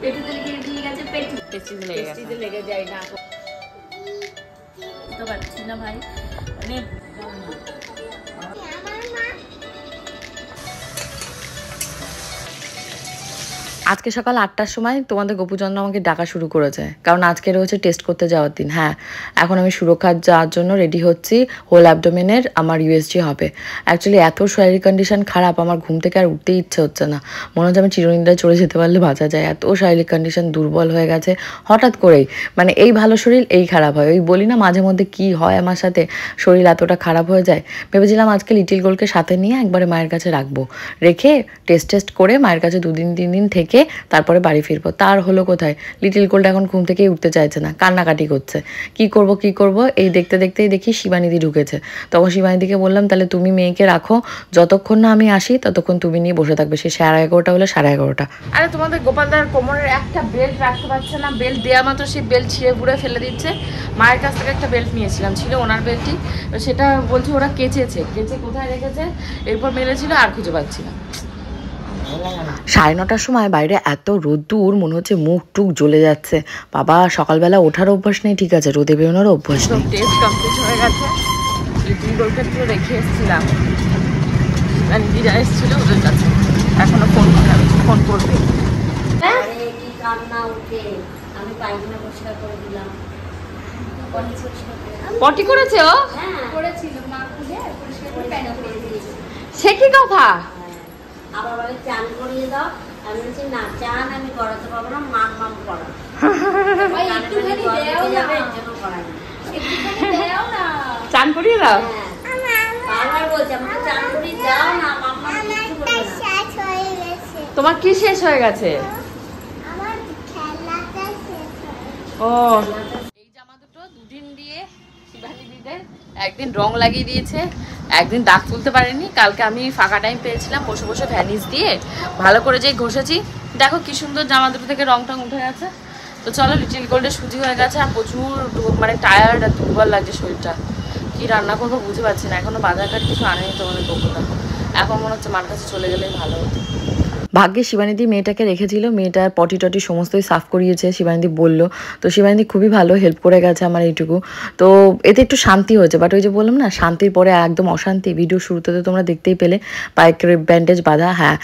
পেটুতে লেগে গেছে, পেস্টিজে লেগে যায় না তো পারছি না ভাই, মানে আজকে সকাল 8টার সময় তোমাদের গোপুচন্দ্র আমাকে ডাকা শুরু করেছে, কারণ আজকে রয়েছে টেস্ট করতে যাওয়ার দিন। হ্যাঁ, এখন আমি সুরক্ষার যাওয়ার জন্য রেডি হচ্ছি। হোল অ্যাবডোমেনের আমার ইউএসজি হবে। অ্যাকচুয়ালি এত শারীরিক কন্ডিশন খারাপ, আমার ঘুম থেকে আর উঠতেই ইচ্ছে হচ্ছে না। মনে হচ্ছে আমি চিরনিদ্রায় চলে যেতে পারলে বাঁচা যায়, এত শারীরিক কন্ডিশন দুর্বল হয়ে গেছে হঠাৎ করেই। মানে এই ভালো শরীর এই খারাপ হয়, ওই বলি না মাঝে মধ্যে কি হয় আমার সাথে, শরীর এতটা খারাপ হয়ে যায়। ভেবেছিলাম আজকে লিটিল গোলকে সাথে নিয়ে একবারে মায়ের কাছে রাখবো, রেখে টেস্ট করে মায়ের কাছে 2-3 দিন থেকে তারপরে বাড়ি ফিরবো। তার হলো কোথায়, লিটিল গোল্ড এখন ঘুম থেকেই উঠতে চাইছে না, কান্নাকাটি করছে। কি করব এই দেখতে দেখতেই দেখি শিবানীদি ঢুকেছে। তখন শিবানীদিকে বললাম তাহলে তুমি মেয়েকে রাখো, যতক্ষণ না আমি আসি ততক্ষণ তুমি নিয়ে বসে থাকবে। সে 11:30 হলে 11:30। আরে তোমাদের গোপালদার কোমরের একটা বেল্ট রাখতে পারছে না, বেল্ট দেওয়া মাত্র সেই বেল্ট ছিঁড়ে পুড়ে ফেলে দিচ্ছে। মায়ের কাছ থেকে একটা বেল্ট নিয়েছিলাম, ছিল ওনার বেল্টই, সেটা বলছে ওরা কেচে কোথায় রেখেছে, এরপর মেরেছিল আর খুঁজে পাচ্ছি না। 9:30টার সময় বাইরে এত রোদ্দুর, মনে হচ্ছে মুখ টুক জ্বলে যাচ্ছে। বাবা, সকালবেলা ওঠার অভ্যাস নেই, ঠিক আছে, রোদে বেরোনোর অভ্যাস নেই। টেস্ট কমপ্লিট হয়ে গেছে, লিটিল গোলকে একটু রেখে এসেছিলাম, দিদা এসেছিল ওদের কাছে, এখনো ফোন করবে। পটি করেছে ও, সে কি কথা? আবার বলে চান করিয়ে দাও, আমি বলছি না চান আমি করাতে পারবো না, মাম করা চান করিয়ে দাও, বারবার বলছি আমাকে চান করিয়ে দাও না, তোমার কি শেষ হয়ে গেছে? ও, এই জামা দুটো 2 দিন দিয়ে শিবানী দিদের একদিন রং লাগিয়ে দিয়েছে, একদিন দাগ তুলতে পারেনি। কালকে আমি ফাঁকা টাইম পেয়েছিলাম, বসে বসে ভ্যানিস দিয়ে ভালো করে যেই ঘষেছি, দেখো কি সুন্দর জামা দুটো থেকে রং টং উঠে গেছে। তো চলো, লিটিল গোল্ডের সুজি হয়ে গেছে আর প্রচুর মানে টায়ার্ড আর দুর্বল লাগছে শরীরটা। কি রান্না করবো বুঝতে পারছি না, এখনো বাজার ঘাট কিছু আনেনি তোমাদের গোপুটা। এখন মনে হচ্ছে মার কাছে চলে গেলেই ভালো হতো। ভাগ্যে শিবানীদি মেয়েটাকে রেখেছিল, মেয়েটার পটি টটি সমস্তই সাফ করিয়েছে শিবানীদি বলল। তো শিবানীদি খুবই ভালো হেল্প করে গেছে আমার এইটুকু, তো এতে একটু শান্তি হয়েছে। বাট ওই যে বললাম না, শান্তির পরে একদম অশান্তি। ভিডিও শুরুতে তো তোমরা দেখতেই পেলে পায়ের ব্যান্ডেজ বাঁধা। হ্যাঁ,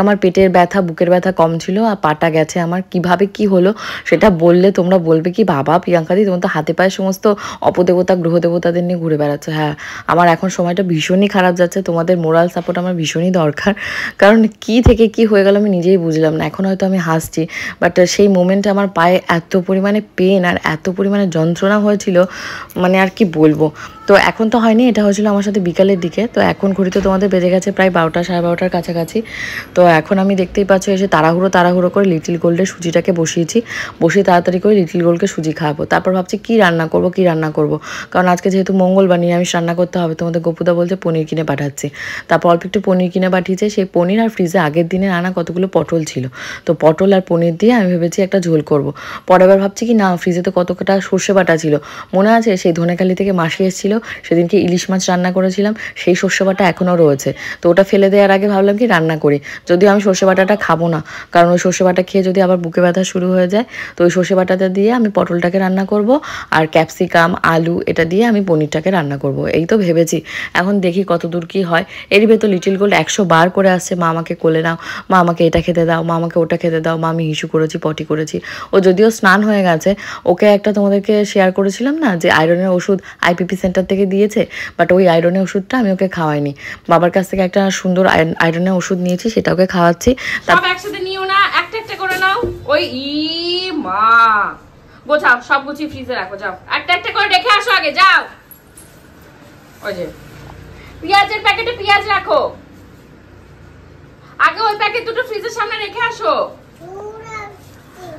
আমার পেটের ব্যথা বুকের ব্যথা কম ছিল, আর পাটা গেছে আমার। কিভাবে কি হলো সেটা বললে তোমরা বলবে কি বাবা প্রিয়াঙ্কাদি তোমার তো হাতে পায়ে সমস্ত অপদেবতা গ্রহ দেবতাদের নিয়ে ঘুরে বেড়াচ্ছ। হ্যাঁ, আমার এখন সময়টা ভীষণই খারাপ যাচ্ছে, তোমাদের মোরাল সাপোর্ট আমার ভীষণই দরকার। কারণ কি থেকে কি হয়ে গেল আমি নিজেই বুঝলাম না। এখন হয়তো আমি হাসছি, বাট সেই মোমেন্টে আমার পায়ে এত পরিমাণে পেন আর এত পরিমাণে যন্ত্রণা হয়েছিল, মানে আর কি বলবো। তো এখন তো হয়নি, এটা হয়েছিল আমার সাথে বিকালের দিকে। তো এখন ঘড়িতে তোমাদের বেজে গেছে প্রায় 12টা 12:30 কাছাকাছি। তো এখন আমি দেখতেই পাচ্ছ এসে তাড়াহুড়ো করে লিটিল গোল্ডের সুজিটাকে বসিয়ে তাড়াতাড়ি করে লিটিল গোল্ডকে সুজি খাওয়াবো। তারপর ভাবছি কি রান্না করব, কারণ আজকে যেহেতু মঙ্গলবার নিরামিষ রান্না করতে হবে। তোমাদের গোপুদা বলছে পনির কিনে পাঠাচ্ছি। তারপর অল্প একটু পনির কিনে পাঠিয়েছে, সেই পনির আর ফ্রিজে আগের দিনের আনা কতগুলো পটল ছিল, তো পটল আর পনির দিয়ে আমি ভেবেছি একটা ঝোল করব। পরের বার ভাবছি কি না, ফ্রিজে তো কতটা সর্ষে বাটা ছিল, মনে আছে সেই ধনেখালি থেকে মাসি এসেছিল, সেদিনকে ইলিশ মাছ রান্না করেছিলাম, সেই সর্ষে বাটা এখনও রয়েছে। তো ওটা ফেলে দেওয়ার আগে ভাবলাম কি রান্না করি, যদিও আমি সর্ষে বাটাটা খাবো না, কারণ ওই সর্ষে বাটা খেয়ে যদি আবার বুকে ব্যথা শুরু হয়ে যায়। তো ওই সর্ষে বাটাটা দিয়ে আমি পটলটাকে রান্না করব, আর ক্যাপসিকাম আলু এটা দিয়ে আমি পনিরটাকে রান্না করব। এই তো ভেবেছি, এখন দেখি কত দূর কী হয়। এর ভেতর লিটিল গোল্ড 100 বার করে আসছে, মা আমাকে কোলে নাও, মা আমাকে এটা খেতে দাও, মা আমাকে ওটা খেতে দাও, মা আমি হিসু করেছি পটি করেছি। ও যদিও স্নান হয়ে গেছে, ওকে একটা তোমাদেরকে শেয়ার করেছিলাম না যে আয়রনের ওষুধ আইপিপি সেন্টার থেকে দিয়েছে, বাট ওই আয়রনের ওষুধটা আমি ওকে খাওয়াইনি। বাবার কাছ থেকে একটা সুন্দর আয়রনের ওষুধ নিয়েছি, সেটা ওকে খাওয়াচ্ছি। সব একসাথে নিও না, একটা একটা করে নাও। ওই মা গোছাও, সব গুছিয়ে ফ্রিজে রাখো, যাও একটা একটা করে রেখে আসো, আগে যাও। ওই যে পেঁয়াজের প্যাকেটে পেঁয়াজ রাখো, আগে ওই প্যাকেট দুটো ফ্রিজের সামনে রেখে আসো।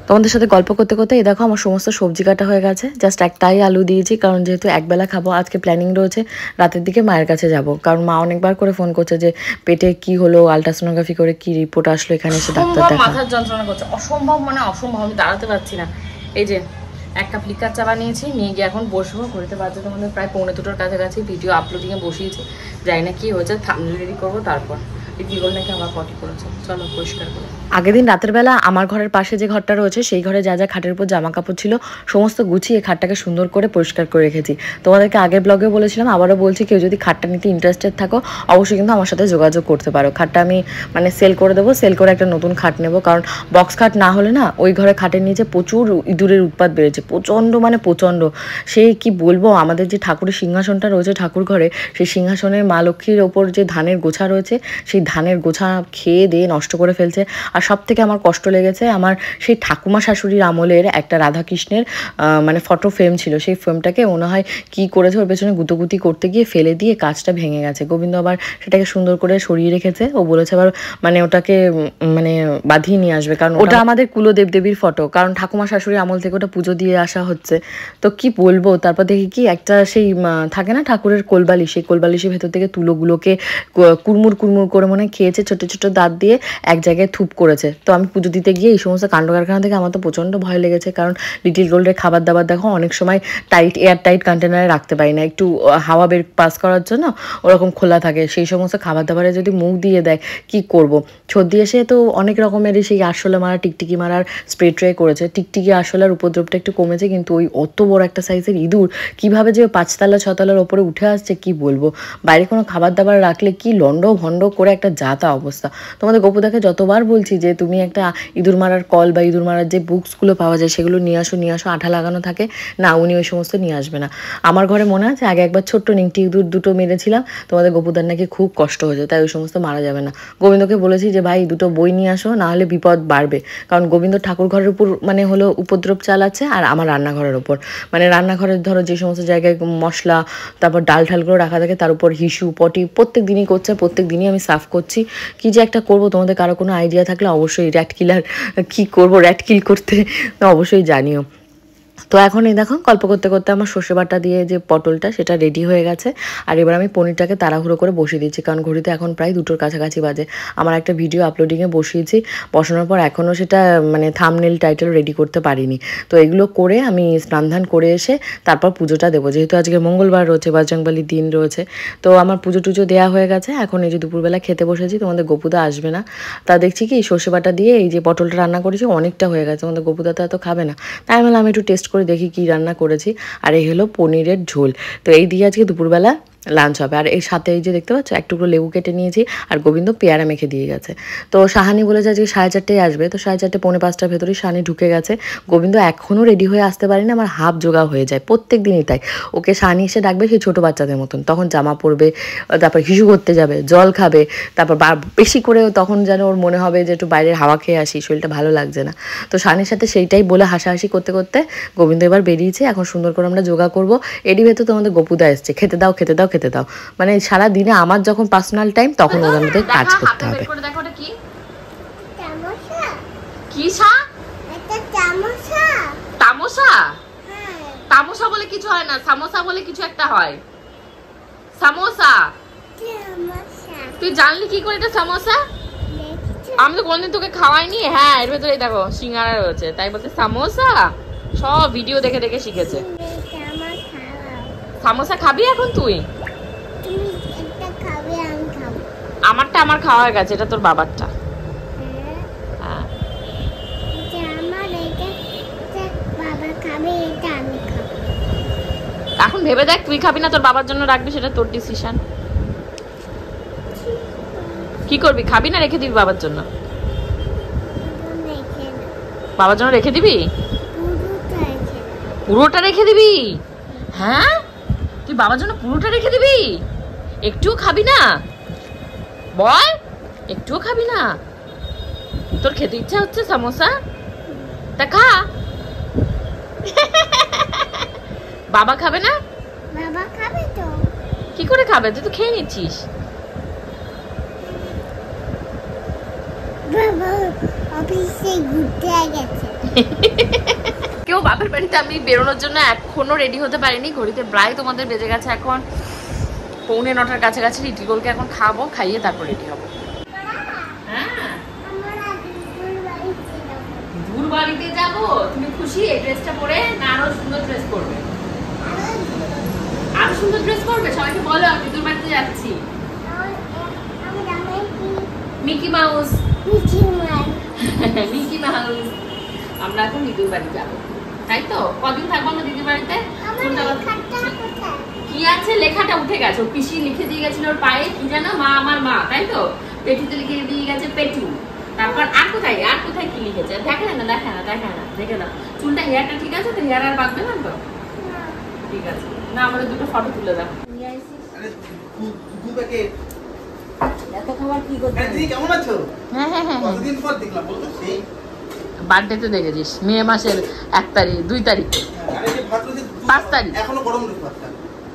তোমাদের সাথে গল্প করতে করতে এই দেখো আমার সমস্ত সবজি কাটা হয়ে গেছে। জাস্ট একটাই আলু দিয়েছি, কারণ যেহেতু একবেলা খাবো। আজকে প্ল্যানিং রয়েছে রাতের দিকে মায়ের কাছে যাব, কারণ মা অনেকবার করে ফোন করছে যে পেটে কি হলো, আলট্রাসোনোগ্রাফি করে কি রিপোর্ট আসলো, এখানে এসে ডাক্তার দেখা। মাথার যন্ত্রণা করছে, অসম্ভব মানে অসম্ভব, আমি দাঁড়াতে পারছি না। এই যে 1 কাপ লিকার চা বানিয়েছি, নিয়ে গিয়ে এখন বসবো। ঘুরতে পারছে তোমাদের প্রায় 2:45 কাছাকাছি, ভিডিও আপলোডিংয়ে বসিয়েছি, জানি না কি হয়েছে, থাম্বনেল রেডি করবো, তারপর লিটিল নাকি আবার পটি করেছে, চলো পরিষ্কার করে। আগের দিন রাতের বেলা আমার ঘরের পাশে যে ঘরটা রয়েছে সেই ঘরে যা যা খাটের উপর জামা কাপড় ছিল সমস্ত গুছিয়ে খাটটাকে সুন্দর করে পরিষ্কার করে রেখেছি। তোমাদেরকে আগের ব্লগে বলেছিলাম, আবারও বলছি, কেউ যদি খাটটা নিতে ইন্টারেস্টেড থাকো অবশ্যই কিন্তু আমার সাথে যোগাযোগ করতে পারো। খাটটা আমি মানে সেল করে দেবো, সেল করে একটা নতুন খাট নেবো, কারণ বক্স খাট না হলে না ওই ঘরে খাটের নিচে প্রচুর ইঁদুরের উৎপাত বেড়েছে, প্রচণ্ড মানে প্রচণ্ড। সেই কি বলবো, আমাদের যে ঠাকুরের সিংহাসনটা রয়েছে ঠাকুর ঘরে, সেই সিংহাসনের মা লক্ষ্মীর ওপর যে ধানের গোছা রয়েছে সেই ধানের গোছা খেয়ে দিয়ে নষ্ট করে ফেলছে। আর সব থেকে আমার কষ্ট লেগেছে, আমার সেই ঠাকুমা শাশুড়ির আমলের একটা রাধাকৃষ্ণের মানে ফটো ফ্রেম ছিল, সেই ফ্রেমটাকে মনে হয় কী করেছে, ওর পেছনে গুতোগুতি করতে গিয়ে ফেলে দিয়ে কাঁচটা ভেঙে গেছে। গোবিন্দ আবার সেটাকে সুন্দর করে সরিয়ে রেখেছে, ও বলেছে আবার মানে ওটাকে মানে বাঁধিয়ে নিয়ে আসবে, কারণ ওটা আমাদের কুলদেব দেবীর ফটো, কারণ ঠাকুমা শাশুড়ির আমল থেকে ওটা পুজো দিয়ে আসা হচ্ছে। তো কি বলবো, তারপর দেখি কি একটা সেই থাকে না ঠাকুরের কোলবালিশ, সেই কোলবালিশের ভেতর থেকে তুলোগুলোকে কুড়মুড় কুড়মুড় করে মনে খেয়েছে, ছোটো ছোটো দাঁত দিয়ে এক জায়গায় থুপ করেছে। তো আমি পুজো দিতে গিয়ে এই সমস্ত কাণ্ড কারখানা থেকে আমার তো প্রচণ্ড ভয় লেগেছে, কারণ লিটিল গোল্ডের খাবার দাবার দেখো অনেক সময় টাইট এয়ার টাইট কন্টেনারে রাখতে পারি না, একটু হাওয়া বের পাস করার জন্য ওরকম খোলা থাকে। সেই সমস্ত খাবার দাবারে যদি মুখ দিয়ে দেয় কি করব। সর্দি এসে তো অনেক রকমেরই সেই আরশোলা মারা টিকটিকি মারার স্প্রে ট্রে করেছে, টিকটিকি আরশোলার উপদ্রবটা একটু কমেছে, কিন্তু ওই অত বড় একটা সাইজের ইঁদুর কীভাবে যে 5তলা 6তলার ওপরে উঠে আসছে কি বলবো। বাইরে কোনো খাবার দাবার রাখলে কি লন্ড ভন্ড করে একটা যাতা অবস্থা। তোমাদের গোপুদাকে যতবার বলছি যে তুমি একটা ইঁদুর মারার কল বা ইঁদুর মারার যে বুকসগুলো পাওয়া যায় সেগুলো নিয়ে আসো, আঠা লাগানো থাকে না, উনি ওই সমস্ত নিয়ে আসবে না। আমার ঘরে মনে আছে আগে একবার ছোট্ট নিংটি ইঁদুর দুটো মেরেছিলাম, তোমাদের গোপুদার নাকি খুব কষ্ট হয়েছে, তাই ওই সমস্ত মারা যাবে না। গোবিন্দকে বলেছি যে ভাই দুটো বই নিয়ে আসো, না হলে বিপদ বাড়বে, কারণ গোবিন্দ ঠাকুর ঘরের উপর মানে হলো উপদ্রব চালাচ্ছে, আর আমার রান্নাঘরের ওপর মানে রান্নাঘরের ধরো যে সমস্ত জায়গায় মশলা তারপর ডাল ঠালগুলো রাখা থাকে তার উপর হিসু পটি প্রত্যেক দিনই করছে, প্রত্যেক দিনই আমি সাফ করছি। কি যে একটা করবো, তোমাদের কারো কোনো আইডিয়া থাকলে অবশ্যই র্যাট কিলার কী করবো র্যাট কিল করতে অবশ্যই জানিও। তো এখন এই দেখো গল্প করতে করতে আমার সর্ষে বাটা দিয়ে যে পটলটা সেটা রেডি হয়ে গেছে, আর এবার আমি পনিরটাকে তাড়াহুড়ো করে বসিয়ে দিচ্ছি, কারণ ঘড়িতে এখন প্রায় 2টোর কাছাকাছি বাজে। আমার একটা ভিডিও আপলোডিংয়ে বসিয়েছি, বসানোর পর এখনও সেটা মানে থাম্বনেল টাইটেল রেডি করতে পারিনি। তো এগুলো করে আমি স্নান করে এসে তারপর পুজোটা দেবো, যেহেতু আজকে মঙ্গলবার রয়েছে, বজরংবলী দিন রয়েছে। তো আমার পুজো টুজো দেওয়া হয়ে গেছে, এখন এই যে দুপুরবেলা খেতে বসেছি। তোমাদের গোপুদা আসবে না, তা দেখছি কি সর্ষে বাটা দিয়ে এই যে পটলটা রান্না করেছি অনেকটা হয়ে গেছে, তোমাদের গোপুদা তো এত খাবে না, তাই আমি একটু টেস্ট করে দেখি কি রান্না করেছি। আর এই হলো পনিরের ঝোল। তো এই দিয়ে আজকে দুপুরবেলা লাঞ্চ হবে। আর এই সাথে এই যে দেখতে পাচ্ছ এক টুকরো লেবু কেটে নিয়েছি, আর গোবিন্দ পেয়ারা মেখে দিয়ে গেছে। তো সাহানি বলেছে আজকে 4:30টায় আসবে, তো 4:30 4:45টার ভেতরেই সাহানি ঢুকে গেছে। গোবিন্দ এখনও রেডি হয়ে আসতে পারেনি, আমার হাফ জোগা হয়ে যায় প্রত্যেক দিনই তাই। ওকে সাহানি এসে ডাকবে সেই ছোটো বাচ্চাদের মতন, তখন জামা পরবে, তারপর হিসু করতে যাবে, জল খাবে, তারপর বেশি করে তখন যেন ওর মনে হবে যে একটু বাইরের হাওয়া খেয়ে আসি, শরীরটা ভালো লাগছে না। তো সাহানির সাথে সেইটাই বলে হাসাহাসি করতে করতে গোবিন্দ এবার বেরিয়েছে। এখন সুন্দর করে আমরা যোগা করবো। এরই ভেতর তোমাদের গোপুদা এসছে, খেতে দাও খেতে দাও খেতে দাও, মানে সারা দিনে আমার যখন পার্সোনাল টাইম তখন ওদের মধ্যে কাজ করতে হবে। দেখো ওটা কি কি সা তামোসা, তামোসা তামোসা বলে কিছু হয় না, সামোসা বলে কিছু একটা হয়, সামোসা। তুই জানলি কি করে এটা সামোসা? আমি তো কোনদিন তোকে খাওয়াইনি। হ্যাঁ এর ভেতরে দেখো সিঙ্গারা রয়েছে, তাই বলতে সামোসা। সব ভিডিও দেখে দেখে শিখেছে। সামোসা খাবি এখন তুই? আমারটা আমার খাওয়া হয়ে গেছে, এটা তোর বাবারটা। হ্যাঁ এখন ভেবে দেখ, তুই খাবি না তোর বাবার জন্য রাখবি, সেটা তোর ডিসিশন। কি করবি, খাবি না রেখে দিবি বাবার জন্য? বাবার জন্য রেখে দিবি? পুরোটা রেখে দিবি? হ্যাঁ তুই বাবার জন্য পুরোটা রেখে দিবি? একটুও খাবি না? বল একটুও খাবি না? তোর খেতে ইচ্ছা হচ্ছে সামোসা, তা খা। বাবা খাবে না? বাবা খাবে তো। কি করে খাবে, তুই তো খেয়ে নিচ্ছিস। বাবা অফিসে ঘুরতে গেছে। কেউ বাপের বাড়িতে আমি বেরোনোর জন্য এখনো রেডি হতে পারিনি। ঘড়িতে প্রায় তোমাদের বেজে গেছে এখন 8:45 কাছাকাছি। লিটিল গোলকে এখন খাবো, খাইয়ে তারপর রেডি হবো। দূর বাড়িতে যাবো, তুমি খুশি এই ড্রেসটা পরে? না আরো সুন্দর ড্রেস পরবে? আরো সুন্দর ড্রেস পরবে? সবাইকে বলো আমি দূর বাড়িতে যাচ্ছি। Mickey mouse Mickey mouse. আমরা এখন দিদির বাড়ি যাবো, তাই তো? কদিন থাকবো আমরা দিদির বাড়িতে? কি আছে লেখাটা উঠে গেছে, ওর পিসি লিখে দিয়ে গেছিল ওর পায়ে, কি জানো, মা আমার মা, তাই তো? পেটিতে লিখে দিয়ে গেছে পেটু। তারপর আর কোথায় কি লিখেছে? দেখে না দেখে না। চুলটা হেয়ারটা ঠিক আছে তো? হেয়ার আর বাঁধবে না তো? ঠিক আছে না, আমাদের দুটো ফটো তুলে দাও। বার্থডেতে দেখেছিস মে মাসের 1 তারিখ, 2 তারিখ, 5 তারিখ।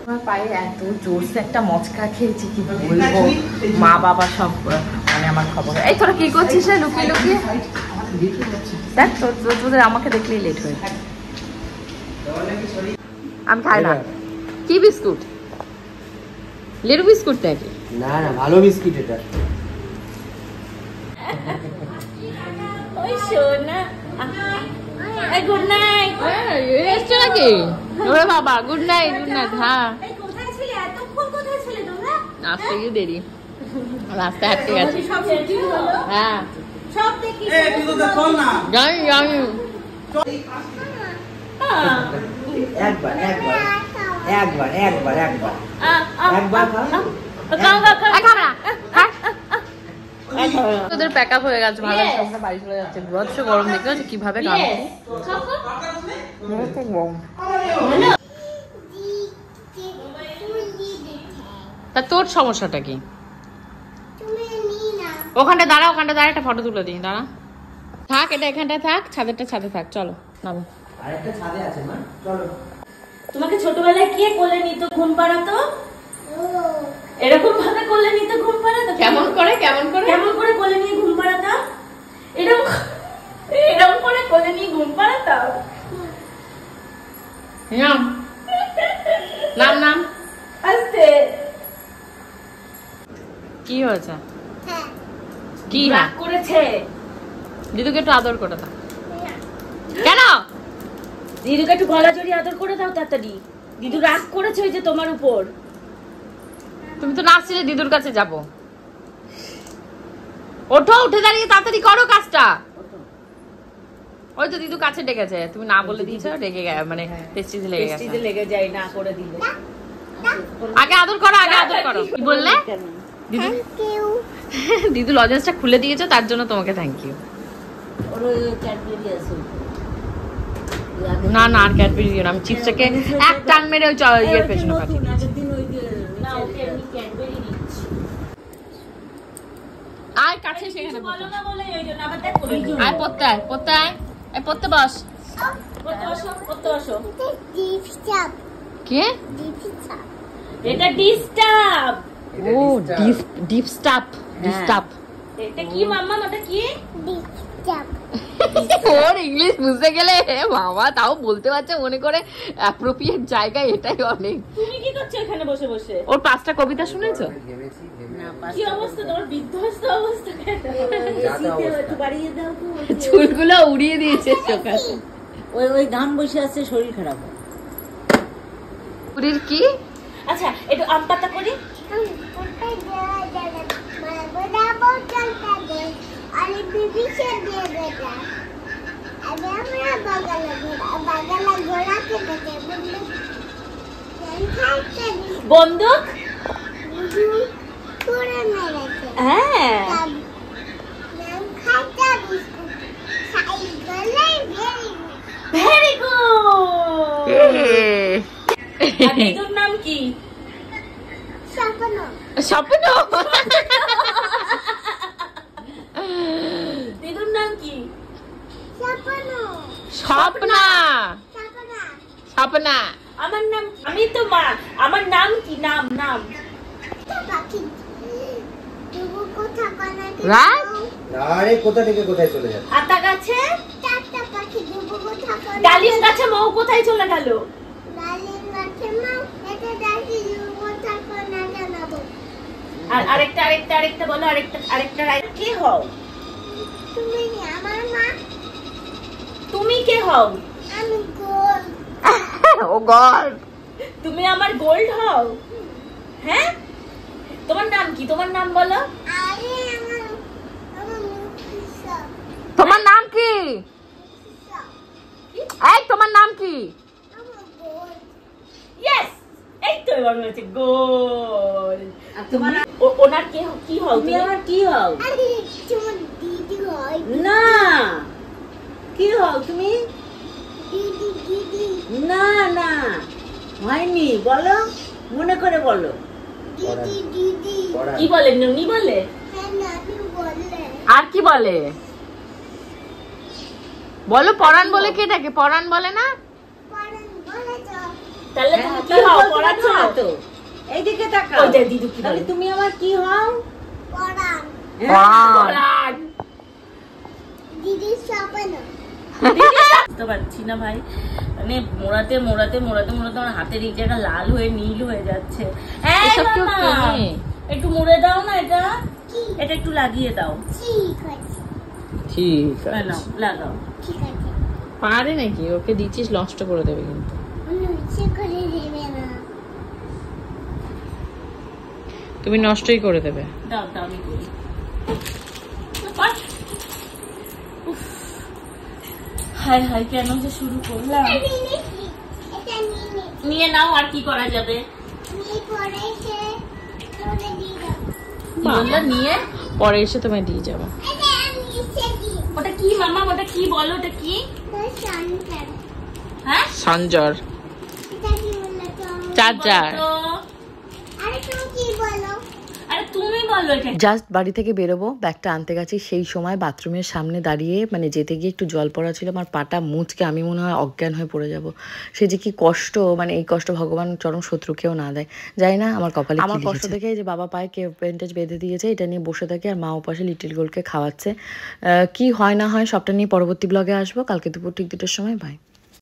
আমার পায়ে এত জোরসে একটা মচকা খেয়েছি, কি বলবো। মা বাবা সব মানে আমার খবর। এই তোরা কি করছিস রে লুকিয়ে লুকিয়ে? দেখ তোদের আমাকে দেখলেই লেট হয়ে যায়। আমি খাই না। কি বিস্কুট? লেরু বিস্কুট নাকি? না না, ভালো বিস্কিট এটা। ওই সোনা, গুড নাইট। এসছো নাকি? ওরে বাবা, গুড নাইট। হ্যাঁ, আসতে গিয়ে দেরি, রাস্তায় আটকে গেছে। হ্যাঁ জানি। তোদের প্যাক আপ হয়ে গেছে, ভালো আমরা বাড়ি চলে যাচ্ছে। বজ্র গরম দেখতে পাচ্ছি কিভাবে তা তোর সমস্যাটা কি? ওখানটা দাঁড়া, একটা ফটো তুলে দিই। দাঁড়া, থাক, এটা এখানটা থাক, ছাদে থাক। চলো নামো। আরেকটা ছাদে আছে মা, চলো। তোমাকে ছোটবেলায় কে কোলে নিত ঘুম পাড়াতো? এরকম ভাবে কোলে নিত ঘুম পাড়াতো? কেমন করে কোলে নিয়ে ঘুম পাড়াতাম? এরকম করে কোলে নিয়ে ঘুম পাড়াতাম? নাম আস্তে। কি হয়েছে? কি রাগ করেছে? দিদুকে একটু আদর করে দাও। কেন? দিদুকে একটু গলা জড়িয়ে আদর করে দাও তাড়াতাড়ি। দিদু রাগ করেছে ওই যে তোমার উপর। তুমি তো নাচছিলে দিদুর কাছে যাব। ওঠো, উঠে দাঁড়িয়ে তাড়াতাড়ি করো কাজটা। ওই তো দিদু কাছে ডেকেছে, তুমি না বলে দিয়েছো, ডেকে মানে পেস্টিজে লেগে যায় না করে দিলে। আগে আদর করো। কি বললে? দিদু লজেন্সটা খুলে দিয়েছো, তার জন্য তোমাকে থ্যাংক ইউ। না আর ক্যাডবেরি দিও না, আমি চিপসটাকে এক টান মেরে ওই ইয়ের পেছনে পাঠিয়ে দিয়েছি। আয় কাছে, সেখানে আয়, পড়তে বস। কে? এটা ডিস্টার্ব। ও ডিস্টার্ব। এটা কি মাম্মা? এটা কি? ওর ইংলিশ বুঝতে গেলে বাবা তাও বলতে পারছে মনে করে অ্যাপ্রোপ্রিয়েট জায়গায়, এটাই অনেক। তুমি কি করছো এখানে বসে বসে? ওর 5টা কবিতা শুনেছো? কি অবস্থা তোমার? বিধ্বস্ত অবস্থা। চুলগুলো উড়িয়ে দিয়েছে চোখাতে। ওই ঘাম বসে আছে, শরীর খারাপ। পুরীর কি? আচ্ছা একটু আম পাতা করি। বন্দুক? হ্যাঁ। Very good. দিদুর নাম কি? স্বপ্ন। দিদুর নাম কি? স্বপ্না। আমার নাম, আমি তো মা, আমার নাম কি? নাম আরে কোথা থেকে কোথায় চলে যাচ্ছে? আতা গাছে, ডালিম গাছে মৌ কোথায় চলে গেল? আর আরেকটা বলো, আরেকটা কে হও? তুমি কে হও? ও গড, তুমি আমার গোল্ড হও? হ্যাঁ, তোমার নাম কি? তোমার নাম বলো। তোমার নাম কি? এই তোমার নাম কি? ইয়েস, এই তো এবার হয়েছে গোল। আর তোমার ওনার কি হও তুমি আমার কি হও? না, কি হও তুমি? না না, হয়নি, বলো, মনে করে বলো। কি বলে? নুনি বলে? আর কি বলে? বলো পরাণ বলে কে ডাকে? পরাণ বলে না? তাহলে তুমি কি হও? পড়াচ্ছ তো এইদিকে তাকাও। ওই যে দিদু কি তাহলে বলে? তুমি আমার কি হও? পরাণ। পড়ান। বুঝতে পারছি না ভাই, মানে মোড়াতে মোড়াতে মোড়াতে মোড়াতে আমার হাতের এই জায়গা লাল হয়ে নীল হয়ে যাচ্ছে। এই এসব কেউ মামা, কেনে? একটু মুড়ে দাও না, এটা এটা একটু লাগিয়ে দাও। ঠিক নাও, লাগাও। পারে নাকি? ওকে দিচ্ছিস নষ্ট করে দেবে কিন্তু। তুমি নষ্টই করে দেবে। দাও দাও, আমি করি। উফ, হায় হায়, কেন যে শুরু করলাম। নিয়ে নাও, আর কি করা যাবে? বললো নিয়ে পরে এসে তোমায় দিয়ে যাবো। ওটা কি মামা? ওটা কি বলো? ওটা কি? হ্যাঁ, সঞ্জর চার্জার। তো আরে তুমি বলো এটা। জাস্ট বাড়ি থেকে বেরোবো, ব্যাগটা আনতে গেছি, সেই সময় বাথরুমের সামনে দাঁড়িয়ে মানে যেতে গিয়ে একটু জল পড়া ছিল, আমার পাটা মুচকে আমি মনে হয় অজ্ঞান হয়ে পড়ে যাব। সে যে কি কষ্ট, মানে এই কষ্ট ভগবান চরম শত্রুকেও না দেয়। জানি না আমার কপালে আমার কষ্ট দেখে যে বাবা পায়ে কেউ ব্যান্ডেজ বেঁধে দিয়েছে, এটা নিয়ে বসে থাকে, আর মা ওপাশে লিটিল গোলকে খাওয়াচ্ছে। কি হয় না হয় সবটা নিয়ে পরবর্তী ব্লগে আসবো কালকে দুপুর ঠিক 2টার সময়। বাই।